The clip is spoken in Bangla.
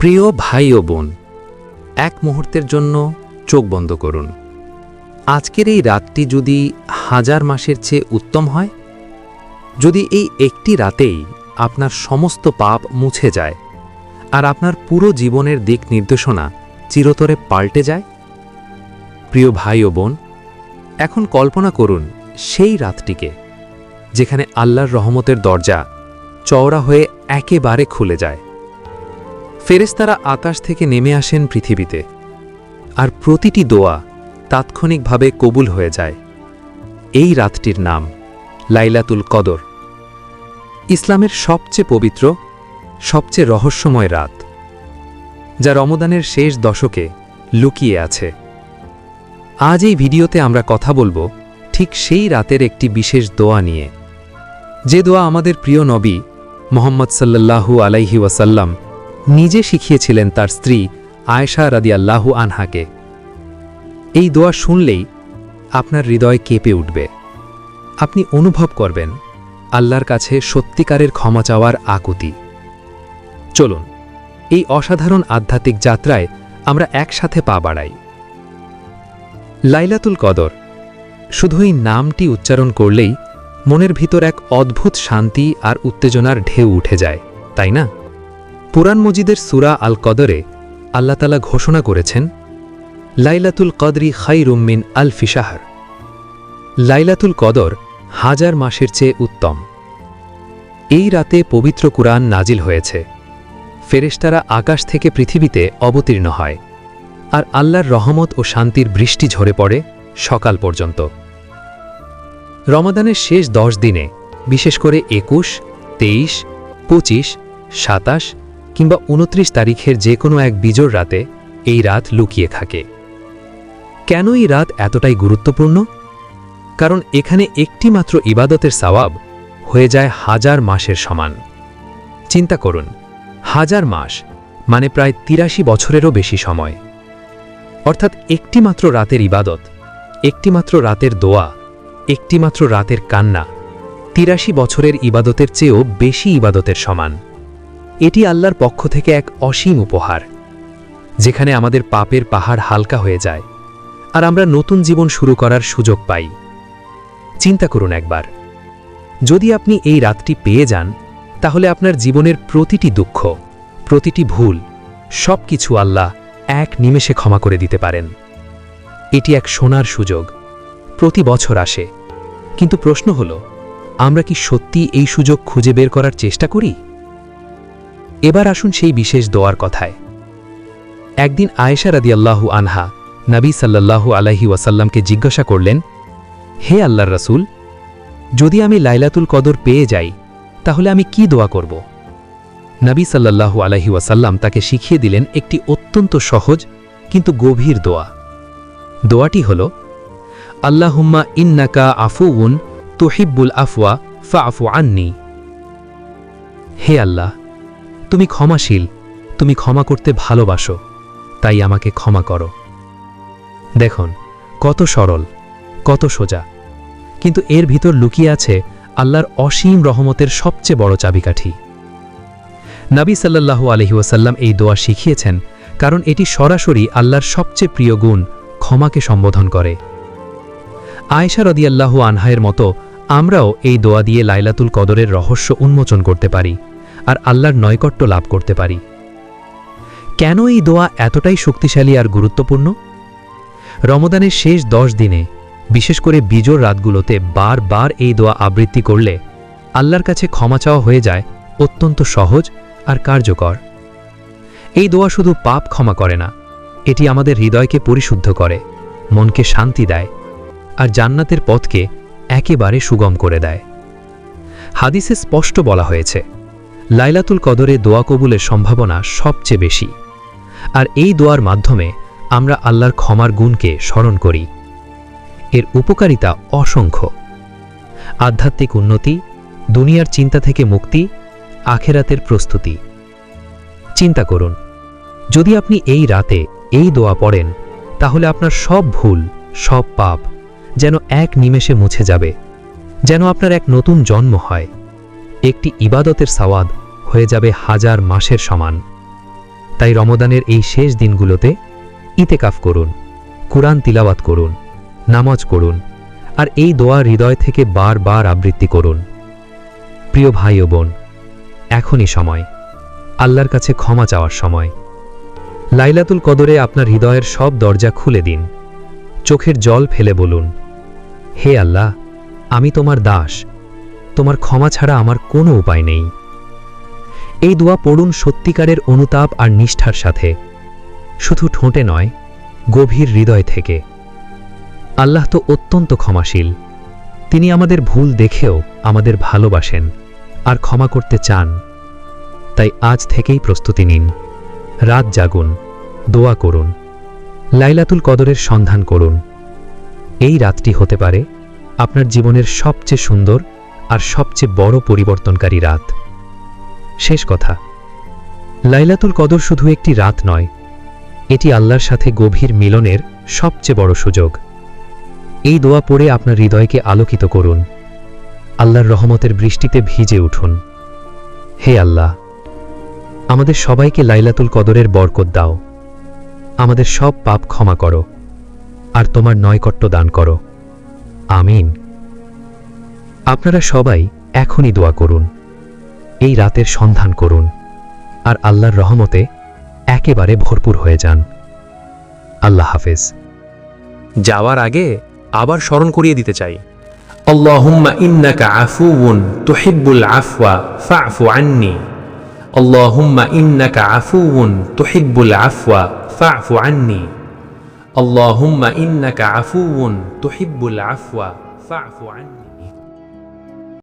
প্রিয় ভাই ও বোন, এক মুহূর্তের জন্য চোখ বন্ধ করুন। আজকের এই রাতটি যদি হাজার মাসের চেয়ে উত্তম হয়, যদি এই একটি রাতেই আপনার সমস্ত পাপ মুছে যায় আর আপনার পুরো জীবনের দিক নির্দেশনা চিরতরে পাল্টে যায়। প্রিয় ভাই ও বোন, এখন কল্পনা করুন সেই রাতটিকে যেখানে আল্লাহর রহমতের দরজা চওড়া হয়ে একেবারে খুলে যায়। ফেরেশতারা আকাশ থেকে নেমে আসেন পৃথিবীতে, আর প্রতিটি দোয়া তাৎক্ষণিকভাবে কবুল হয়ে যায়। এই রাতটির নাম লাইলাতুল কদর, ইসলামের সবচেয়ে পবিত্র, সবচেয়ে রহস্যময় রাত, যা রমদানের শেষ দশকে লুকিয়ে আছে। আজ এই ভিডিওতে আমরা কথা বলবো ঠিক সেই রাতের একটি বিশেষ দোয়া নিয়ে, যে দোয়া আমাদের প্রিয় নবী মুহাম্মদ সাল্লাল্লাহু আলাইহি ওয়াসাল্লাম নিজে শিখিয়েছিলেন তার স্ত্রী আয়েশা রাদিয়াল্লাহু আনহাকে। এই দোয়া শুনলেই আপনার হৃদয় কেঁপে উঠবে। আপনি অনুভব করবেন আল্লাহর কাছে সত্যিকারের ক্ষমা চাওয়ার আকুতি। চলুন এই অসাধারণ আধ্যাত্মিক যাত্রায় আমরা একসাথে পা বাড়াই। লাইলাতুল কদর, শুধু এই নামটি উচ্চারণ করলেই মনের ভিতর এক অদ্ভুত শান্তি আর উত্তেজনার ঢেউ উঠে যায়, তাই না? কুরআন মজিদের সূরা আল কদরে আল্লাহ তাআলা ঘোষণা করেছেন, লাইলাতুল কদরি খায়রুম মিন আলফি শাহর। লাইলাতুল কদর হাজার মাসের চেয়ে উত্তম। এই রাতে পবিত্র কুরআন নাজিল হয়েছে, ফেরেশতারা আকাশ থেকে পৃথিবীতে অবতীর্ণ হয়, আর আল্লাহর রহমত ও শান্তির বৃষ্টি ঝরে পড়ে সকাল পর্যন্ত। রমাদানের শেষ 10 দিনে, বিশেষ করে 21, 23, 25, 27 কিংবা 29 তারিখের যে কোনো এক বিজোড় রাতে এই রাত লুকিয়ে থাকে। কেন এই রাত এতটাই গুরুত্বপূর্ণ? কারণ এখানে একটি মাত্র ইবাদতের সওয়াব হয়ে যায় হাজার মাসের সমান। চিন্তা করুন, হাজার মাস মানে প্রায় 83 বছরেরও বেশি সময়। অর্থাৎ একটি মাত্র রাতের ইবাদত, একটি মাত্র রাতের দোয়া, একটি মাত্র রাতের কান্না 83 বছরের ইবাদতের চেয়েও বেশি ইবাদতের সমান। এটি আল্লাহর পক্ষ থেকে এক অসীম উপহার, যেখানে আমাদের পাপের পাহাড় হালকা হয়ে যায় আর আমরা নতুন জীবন শুরু করার সুযোগ পাই। চিন্তা করুন একবার, যদি আপনি এই রাতটি পেয়ে যান, তাহলে আপনার জীবনের প্রতিটি দুঃখ, প্রতিটি ভুল, সব কিছু আল্লাহ এক নিমেষে ক্ষমা করে দিতে পারেন। এটি এক সোনার সুযোগ, প্রতি বছর আসে, কিন্তু প্রশ্ন হল, আমরা কি সত্যি এই সুযোগ খুঁজে বের করার চেষ্টা করি? এবার আসুন সেই বিশেষ দোয়ার কথায়। একদিন আয়েশা রাদিয়াল্লাহু আনহা নবী সাল্লাল্লাহু আলাইহি ওয়াসাল্লামকে জিজ্ঞাসা করলেন, হে আল্লাহর রাসূল, যদি আমি লাইলাতুল কদর পেয়ে যাই, তাহলে আমি কি দোয়া করব? নবী সাল্লাল্লাহু আলাইহি ওয়াসাল্লাম তাকে শিখিয়ে দিলেন একটি অত্যন্ত সহজ কিন্তু গভীর দোয়া। দোয়াটি হল, আল্লাহুম্মা ইন্নাকা আফুউন তুহিব্বুল আফওয়া ফাআফু আন্নি। হে আল্লাহ, তুমি ক্ষমাশীল, তুমি ক্ষমা করতে ভালোবাসো, তাই আমাকে ক্ষমা করো। দেখুন, কত সরল, কত সোজা, কিন্তু এর ভিতর লুকিয়ে আছে আল্লাহর অসীম রহমতের সবচেয়ে বড় চাবিকাঠি। নবী সাল্লাল্লাহু আলাইহি ওয়াসাল্লাম এই দোয়া শিখিয়েছেন কারণ এটি সরাসরি আল্লাহর সবচেয়ে প্রিয় গুণ ক্ষমাকে সম্বোধন করে। আয়েশা রাদিয়াল্লাহু আনহায়ের মতো আমরাও এই দোয়া দিয়ে লাইলাতুল কদরের রহস্য উন্মোচন করতে পারি আর আল্লাহর নৈকট্য লাভ করতে পারি। কেন এই দোয়া এতটাই শক্তিশালী আর গুরুত্বপূর্ণ? রমদানের শেষ 10 দিনে, বিশেষ করে বিজোড় রাতগুলোতে বারবার এই দোয়া আবৃত্তি করলে আল্লাহর কাছে ক্ষমা চাওয়া হয়ে যায় অত্যন্ত সহজ আর কার্যকর। এই দোয়া শুধু পাপ ক্ষমা করে না, এটি আমাদের হৃদয়কে পরিশুদ্ধ করে, মনকে শান্তি দেয় আর জান্নাতের পথকে একেবারে সুগম করে দেয়। হাদিসে স্পষ্ট বলা হয়েছে, লাইলাতুল কদরে দোয়া কবুলের সম্ভাবনা সবচেয়ে বেশি, আর এই দোয়ার মাধ্যমে আমরা আল্লাহর ক্ষমার গুণকে স্মরণ করি। এর উপকারিতা অসংখ্য: আধ্যাত্মিক উন্নতি, দুনিয়ার চিন্তা থেকে মুক্তি, আখেরাতের প্রস্তুতি। চিন্তা করুন, যদি আপনি এই রাতে এই দোয়া পড়েন, তাহলে আপনার সব ভুল, সব পাপ যেন এক নিমেষে মুছে যাবে, যেন আপনার এক নতুন জন্ম হয়। একটি ইবাদতের সওয়াব হয়ে যাবে হাজার মাসের সমান। তাই রমদানের এই শেষ দিনগুলোতে ইতেকাফ করুন, কুরআন তিলাওয়াত করুন, নামাজ করুন, আর এই দোয়া হৃদয় থেকে বারবার আবৃত্তি করুন। প্রিয় ভাই ও বোন, এখনই সময়, আল্লাহর কাছে ক্ষমা চাওয়ার সময়। লাইলাতুল কদরে আপনার হৃদয়ের সব দরজা খুলে দিন, চোখের জল ফেলে বলুন, হে আল্লাহ, আমি তোমার দাস, তোমার ক্ষমা ছাড়া আমার কোনো উপায় নেই। এই দোয়া পড়ুন সত্যিকারের অনুতাপ আর নিষ্ঠার সাথে, শুধু ঠোঁটে নয়, গভীর হৃদয় থেকে। আল্লাহ তো অত্যন্ত ক্ষমাশীল, তিনি আমাদের ভুল দেখেও আমাদের ভালোবাসেন আর ক্ষমা করতে চান। তাই আজ থেকেই প্রস্তুতি নিন, রাত জাগুন, দোয়া করুন, লাইলাতুল কদরের সন্ধান করুন। এই রাতটি হতে পারে আপনার জীবনের সবচেয়ে সুন্দর আর সবচেয়ে বড় পরিবর্তনকারী রাত। শেষ কথা, লাইলাতুল কদর শুধু একটি রাত নয়, এটি আল্লাহর সাথে গভীর মিলনের সবচেয়ে বড় সুযোগ। এই দোয়া পড়ে আপনার হৃদয়কে আলোকিত করুন, আল্লাহর রহমতের বৃষ্টিতে ভিজে উঠুন। হে আল্লাহ, আমাদের সবাইকে লাইলাতুল কদরের বরকত দাও, আমাদের সব পাপ ক্ষমা করো, আর তোমার নৈকট্য দান করো। আমিন। আপনারা সবাই এখনই দোয়া করুন, এই রাতের সন্ধান করুন, আর আল্লাহর রহমতে একেবারে ভরপুর হয়ে যান। আল্লাহ হাফেজ। যাওয়ার আগে আবার স্মরণ করিয়ে দিতে চাই, আল্লাহুম্মা ইন্নাকা আফুউন তুহিব্বুল আফওয়া ফা'ফু আন্নি। আল্লাহুম্মা ইন্নাকা আফুউন তুহিব্বুল আফওয়া ফা'ফু আন্নি। আল্লাহুম্মা ইন্নাকা আফুউন তুহিব্বুল আফওয়া ফা'ফু আন্নি।